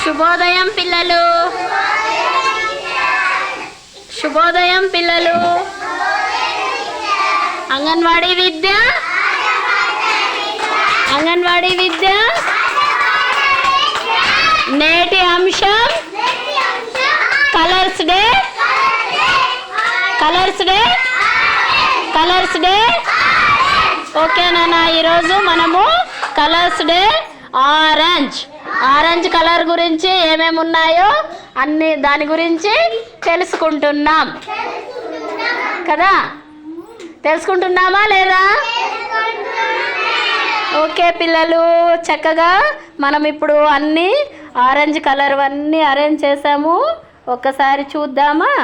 శుభోదయం పిల్లలు. శుభోదయం పిల్లలు. అంగన్వాడీ విద్య నేటి అంశం కలర్స్ డే. ఓకే నాన్న, ఈరోజు మనము కలర్స్ డే ఆరెంజ్ కలర్ గురించి ఏమేమి ఉన్నాయో అన్ని దాని గురించి తెలుసుకుంటున్నాం కదా. తెలుసుకుంటున్నామా లేదా? ఓకే పిల్లలు, చక్కగా మనం ఇప్పుడు అన్నీ ఆరెంజ్ కలర్ అన్నీ అరేంజ్ చేసాము. ఒక్కసారి చూద్దామా?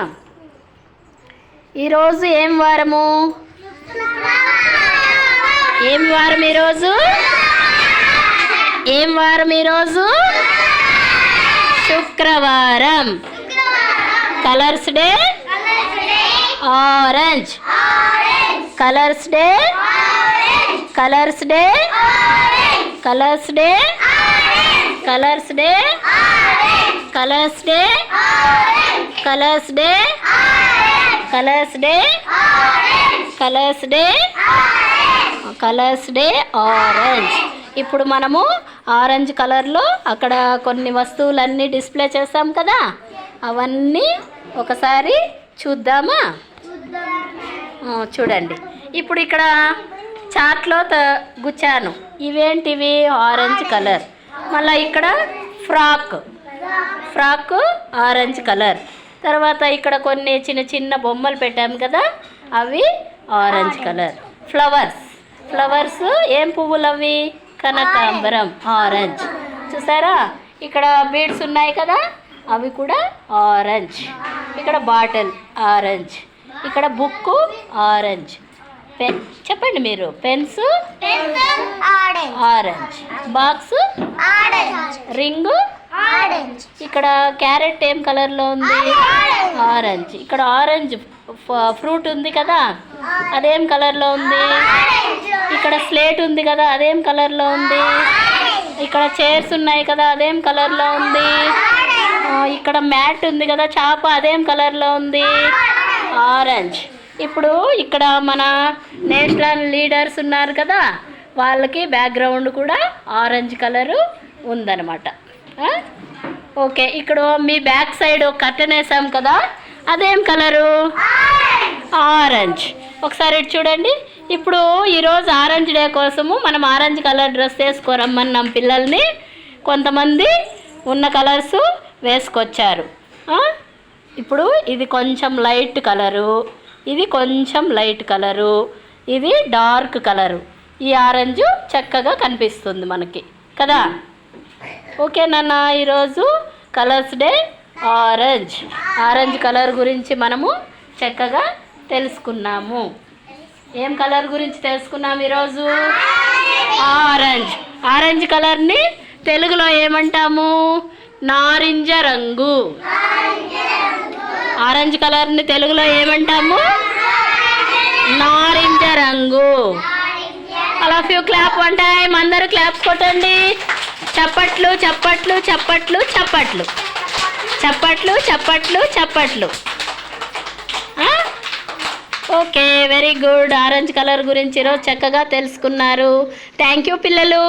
ఈరోజు ఏం వారం ఈరోజు? శుక్రవారం. Colours day orange. Colours day orange. ఇప్పుడు మనము ఆరెంజ్ కలర్లో అక్కడ కొన్ని వస్తువులన్నీ డిస్ప్లే చేస్తాం కదా, అవన్నీ ఒకసారి చూద్దామా? చూడండి, ఇప్పుడు ఇక్కడ చాట్లో గుచ్చాను. ఇవేంటివి? Orange colour. మళ్ళీ ఇక్కడ ఫ్రాక్ ఆరెంజ్ కలర్. తర్వాత ఇక్కడ కొన్ని చిన్న చిన్న బొమ్మలు పెట్టాము కదా, అవి ఆరెంజ్ కలర్. ఫ్లవర్స్ ఏం పువ్వులు అవి? కనకాంబరం ఆరెంజ్. చూసారా, ఇక్కడ బీడ్స్ ఉన్నాయి కదా, అవి కూడా ఆరెంజ్. ఇక్కడ బాటిల్ ఆరెంజ్. ఇక్కడ బుక్ ఆరెంజ్. పెన్ చెప్పండి మీరు. Pens orange. Box ring. ఇక్కడ క్యారెట్ ఏం కలర్లో ఉంది? ఆరెంజ్. ఇక్కడ ఆరెంజ్ ఫ్రూట్ ఉంది కదా, అదేం కలర్లో ఉంది? ఇక్కడ స్లేట్ ఉంది కదా, అదేం కలర్లో ఉంది? ఇక్కడ చైర్స్ ఉన్నాయి కదా, అదేం కలర్లో ఉంది? ఇక్కడ మ్యాట్ ఉంది కదా, చాప, అదేం కలర్లో ఉంది? ఆరెంజ్. ఇప్పుడు ఇక్కడ మన నేషనల్ లీడర్స్ ఉన్నారు కదా, వాళ్ళకి బ్యాక్గ్రౌండ్ కూడా ఆరెంజ్ కలరు ఉందన్నమాట. ఓకే, ఇక్కడ మీ బ్యాక్ సైడ్ కర్టెన్ వేసాం కదా, అదేం కలరు? ఆరెంజ్. ఒకసారి ఇటు చూడండి. ఇప్పుడు ఈరోజు ఆరెంజ్ డే కోసము మనం ఆరెంజ్ కలర్ డ్రెస్ వేసుకోరమ్మన్నాం పిల్లల్ని. కొంతమంది ఉన్న కలర్స్ వేసుకొచ్చారు. ఇప్పుడు ఇది కొంచెం లైట్ కలరు, ఇది కొంచెం లైట్ కలరు, ఇది డార్క్ కలరు. ఈ ఆరెంజ్ చక్కగా కనిపిస్తుంది మనకి కదా. ఓకే నాన్న, ఈరోజు కలర్స్ డే ఆరెంజ్ కలర్ గురించి మనము చక్కగా తెలుసుకున్నాము. ఏం కలర్ గురించి తెలుసుకున్నాము ఈరోజు? ఆరెంజ్ కలర్ని తెలుగులో ఏమంటాము? నారింజ రంగు. ఆరెంజ్ కలర్ని తెలుగులో ఏమంటాము? నారింజ రంగు. అలా ఫ్యూ క్లాప్ వన్ టైం. అందరూ క్లాప్స్ కొట్టండి. చప్పట్లు చప్పట్లు చప్పట్లు చప్పట్లు చప్పట్లు చప్పట్లు చప్పట్లు. Okay, very good. Orange colour గురించి ఈరోజు చక్కగా తెలుసుకున్నారు. థ్యాంక్ యూ పిల్లలు.